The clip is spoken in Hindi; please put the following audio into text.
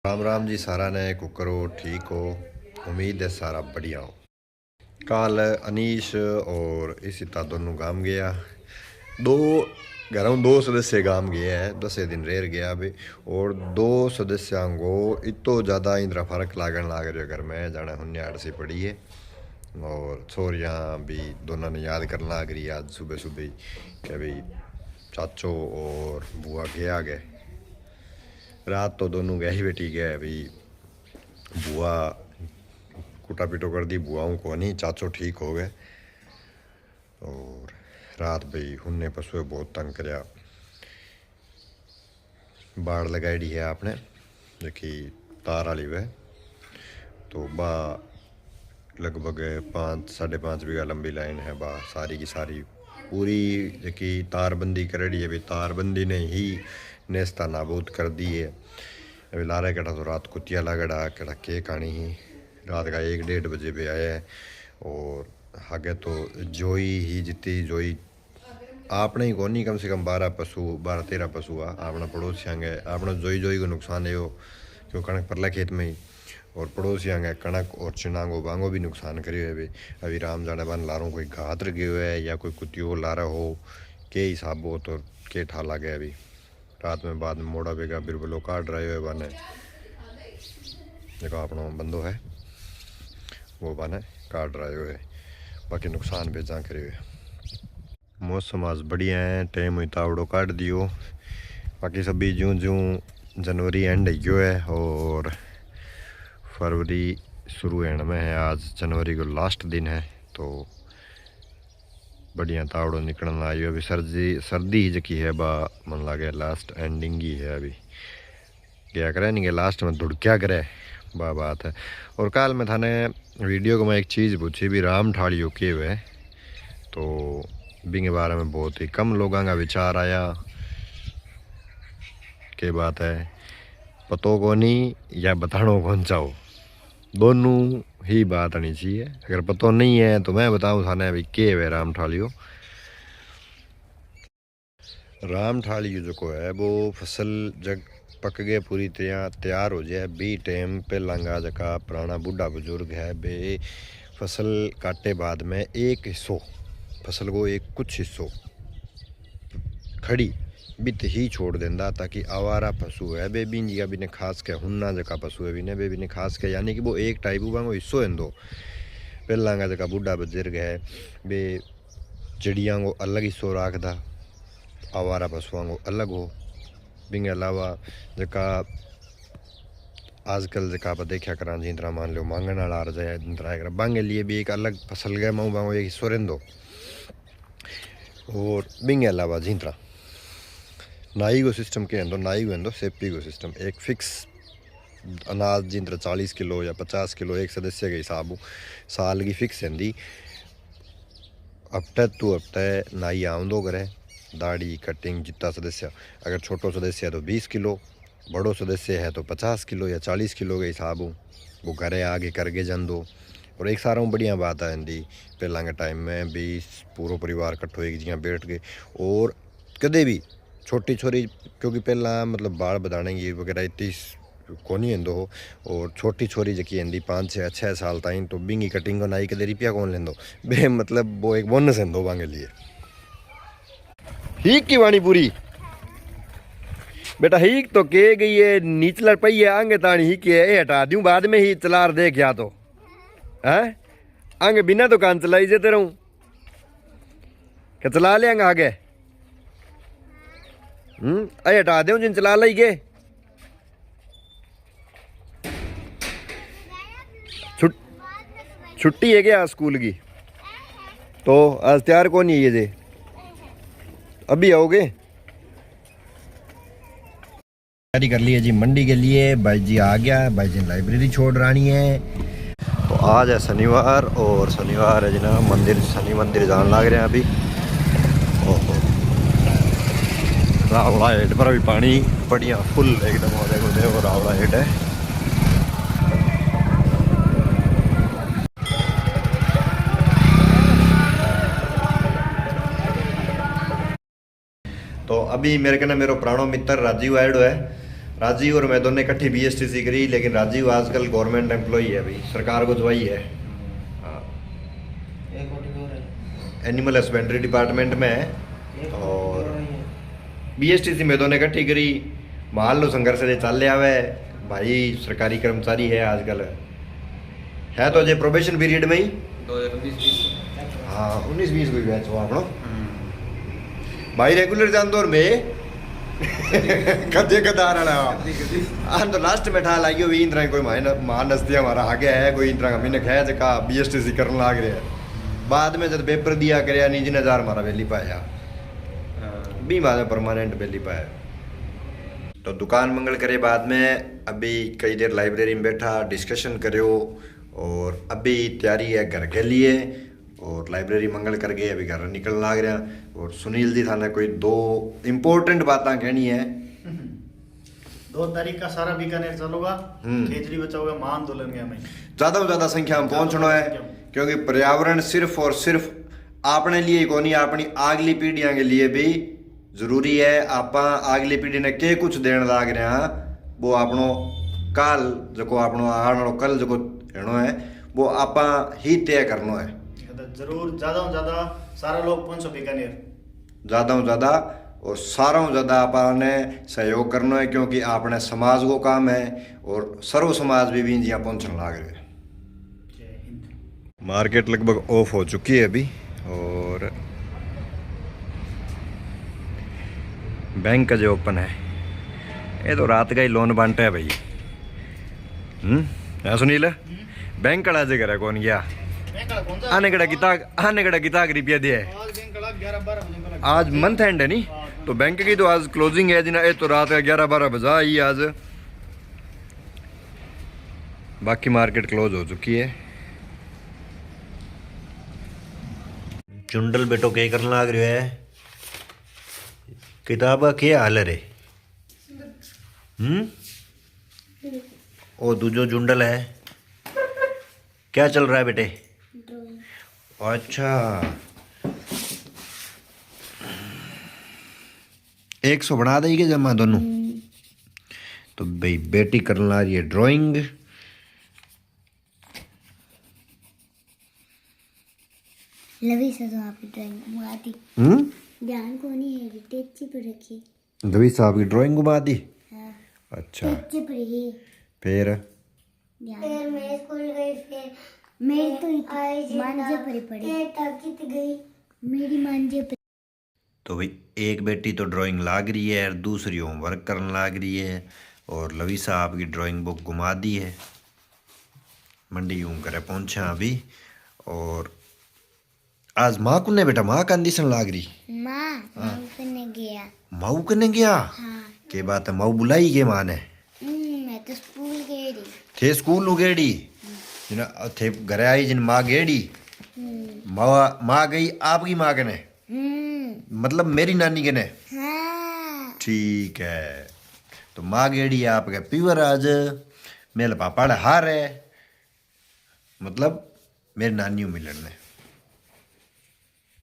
राम राम जी सारा ने कुकर हो ठीक हो। उम्मीद है सारा बढ़िया हो। कल अनीश और इसिता दोनों गांव गया। दो घरों दो सदस्य गांव गया है, 10 दिन रह गया अभी। और दो सदस्यों को इतो ज़्यादा इंद्रा फर्क लागन लाग रहा घर में जाना हुन्ने आड़ से पड़ी है। और छोरियाँ भी दोनों ने याद करने लाग रही आज सुबह सुबह कि भाई चाचो और बुआ गया गए। रात तो दोनों गए ही बेटी गए भाई। बुआ कुटा पिटो कर दी बुआओं को नहीं, चाचो ठीक हो गए। और रात भाई हुन्ने पशुए बहुत तंग करया। बाड़ लगाई है आपने जबकि तार वाली वह तो बा लगभग 5-5.5 बीघा लंबी लाइन है। बा सारी की सारी पूरी जबकि तारबंदी करेड़ी है। भाई तारबंदी ने ही नेस्ता नाबूद कर दी है। अभी लारे कटा तो रात कुतिया लगड़ा कटा के कहानी ही रात का 1-1:30 बजे पे आया है। और आगे तो जोई ही जितनी जोई आपने ही कोनी कम से कम 12-13 पशु आ अपना पड़ोसियाँ गए। अपना जोई जोई को नुकसान है वो क्यों कणक परला खेत में ही। और पड़ोसियाँ गए कणक और चिनांगो बांगो भी नुकसान करे हुए भाई। अभी राम जाने बन लारों कोई घात लगे हुए है या कोई कुतियो लारा हो के हिसाब हो तो के ठाला गया अभी रात में। बाद में मोड़ा बेगा बिरबलो काट रहे हुए बने देखो अपना बंदो है वो बने काट रहे हुए। बाकी नुकसान बेचा करे हुए। मौसम आज बढ़िया है, टाइम हुई तावड़ो काट दियो। बाकी सभी जूं जूं जनवरी एंड हो है और फरवरी शुरू होने में है। आज जनवरी को लास्ट दिन है तो बढ़िया तावड़ो निकलना आई। अभी सर्दी ही जकी है बा मन लगे लास्ट एंडिंग ही है। अभी क्या करे नहीं कि लास्ट में धुड़क्या करे बा बात है। और कल मैं थाने वीडियो को मैं एक चीज़ पूछी भी राम ठाड़ियों के हुए तो बिंगे बारे में बहुत ही कम लोगों का विचार आया। के बात है पतो को नहीं या बतानो कौन चाहो दोनों ही बात आनी चाहिए। अगर पतो नहीं है तो मैं बताऊं थाने अभी के है राम ठाड़ियों। राम ठाड़ियों जो है वो फसल जग पक गए पूरी तरह तैयार हो जाए बी टाइम पे लंगा जका पुराना बूढ़ा बुजुर्ग है बे फसल काटे बाद में एक हिस्सों फसल को एक कुछ हिस्सों खड़ी बित ही छोड़ देंदा ताकि आवारा पशु है बे भी जी ने खास के हुन्ना जका पशु है बे भी ने खास के यानी कि वो एक टाइप वांगो हिस्सों इंदो। पहला जका बूढ़ा बुजुर्ग है बे चिड़िया को अलग हिस्सों रखदा आवारा पशुओं को अलग हो। बिंगे अलावा जका आजकल जका आप देखा करा जिंतरा मान लो मांगण वाला आ जाए जिंतरा बांगे लिए भी एक अलग फसल गए माऊ बांगो एक हिस्सों रेंदो। और बिंगे अलावा जिंतरा नाई को सिस्टम के अंदर नाई को सेफ्टी को सिस्टम एक फिक्स अनाज जिंतरा 40 किलो या 50 किलो एक सदस्य के हिसाब साल की फिक्स हिंदी हफ्ते टू हफ्ते नाई आमदो करे दाढ़ी कटिंग जितना सदस्य। अगर छोटो सदस्य है तो 20 किलो बड़ो सदस्य है तो 50 किलो या 40 किलो के हिसाब वो घरे आगे करके जन दो। और एक सारा बढ़िया बात है हिंदी पहला के टाइम में भी पूरा परिवार कट्ठो एक जिया बैठ के और कदे भी छोटी छोरी क्योंकि पहला मतलब बाल बधाने की वगैरह इतनी कोनी हिंदो हो। और छोटी छोरी जकी हिंदी 5-6 साल ताईं तो बिंगी कटिंग को नाई कदे रुपया कौन लेंदो बे मतलब वो एक बोनस हिंदो वांगे लिए हीक की वाणी पूरी बेटा हीक तो के गई है नीचला पई है आगे तानी हीक है हटा दूं बाद में ही चलार देख या तो है आगे बिना दुकान चलाई जेते रहूं क्या चला लेंगा आगे अरे हटा दो जिन चला लाई गे छुट्टी है क्या स्कूल की तो आज तैयार कौन है ये जे अभी आओगे। तैयारी कर लिए जी मंडी के लिए भाई जी आ गया है भाई जी लाइब्रेरी छोड़ रानी है। तो आज है शनिवार और शनिवार है जना मंदिर शनि मंदिर जान लग रहे हैं अभी। रावला हेड पर अभी पानी बढ़िया फुल एकदम हो जाएगा देखो रावला हेड है। तो अभी मेरे कहना मेरो पुरानो मित्र राजीव आयडो है राजीव और मैं दोनों इकट्ठी BSTC करी, लेकिन राजीव आजकल गवर्नमेंट एम्प्लॉय है भाई, सरकार को जवाई है। हाँ, एनिमल हस्बेंड्री डिपार्टमेंट में है। और BSTC में दोनों इकट्ठी करी, मान लो संघर्ष से चल आवे भाई, सरकारी कर्मचारी है आजकल, है तो जे प्रोबेशन पीरियड में ही 2019-20। हाँ 19-20 भी बैच हुआ अपनो भाई, रेगुलर जान दौर में कदे कदार आन तो लास्ट में ठा लागियो भी इंद्रा कोई महान हस्ती हमारा आगे है, कोई इंद्रा का मैंने खाया जका BSTC करने लाग रहा है। बाद में जब पेपर दिया करया नहीं 3,000 हमारा बेली पाया भी, बाद में परमानेंट बेली पाया। तो दुकान मंगल करे बाद में अभी कई देर लाइब्रेरी में बैठा डिस्कशन करो, और अभी तैयारी है घर के लिए, और लाइब्रेरी मंगल कर गए अभी घर निकल लाग रहा। और सुनील जी थाने कोई 2 इम्पोर्टेंट बातें कहनी है। 2 तारीख का सारा बीकानेर चलोगा, खेजड़ी बचाओगा महाआंदोलन में हमें ज़्यादा से ज़्यादा संख्या में पहुँचना है, क्योंकि पर्यावरण सिर्फ और सिर्फ अपने लिए को नहीं, अपनी अगली पीढ़ियां के लिए भी जरूरी है। आप अगली पीढ़ी ने के कुछ देने लाग रहे हैं, वो अपनो काल जो अपनो आने वालो कल जो हेणो है वो आप ही तय करना है। जरूर ज़्यादा से ज़्यादा सारा लोग पहुंचो बीकानेर, ज़्यादा से ज़्यादा और सारा से ज़्यादा आपने सहयोग करना है, क्योंकि आपने समाज को काम है और सर्व समाज भी यहाँ पहुँचने लाग रहे हैं। मार्केट लगभग ऑफ हो चुकी है अभी, और बैंक का जो ओपन है ये तो रात का ही लोन बांटा है भाई। हाँ सुनील, बैंक कड़ा जगह है कौन गया आने कड़ा किता रुपया दिया है। आज मंथ एंड है नहीं, तो बैंक की तो आज क्लोजिंग है जिना, ये तो रात का 11-12 बजा ही आज, बाकी मार्केट क्लोज हो चुकी है। चुंडल बेटो के करने लग रहे है, किताब का क्या हाल है रे? ओ दूजो जुंडल है, क्या चल रहा है बेटे? अच्छा 100 बना देगी जमा दोनों। तो भाई बेटी करने ला रही है ड्राइंग, लवी से तो आपकी ड्राइंग घुमाती ध्यान को नहीं है, टेची पर रखी। लवी साहब की ड्राइंग घुमा दी। हाँ। अच्छा टेची पर ही फिर मैं स्कूल गई, फिर मेरी तो मांझे पर पड़ी गई, मेरी मांझे पर। तो भाई एक बेटी तो ड्राइंग लाग रही है और दूसरी होमवर्क करने लाग रही है, और लवी साहब की ड्राइंग बुक घुमा दी है। मंडी यूं करे पहुंचा अभी, और आज माँ कुन्ने बेटा माँ कंडीशन लाग रही माँ माऊ करने गया। माऊ करने गया? हाँ। के बात है, माऊ बुलाई के माँ ने? मैं तो स्कूल गई थे स्कूल गेड़ी जिन थे घर आई जिन माँ गेड़ी, माँ गई आपकी माँ के ने, मतलब मेरी नानी के ने? हाँ। ठीक है, तो माँ गेड़ी आपके पीवर आज मेरे पापा हार है, मतलब मेरे नानियों मिलन ने।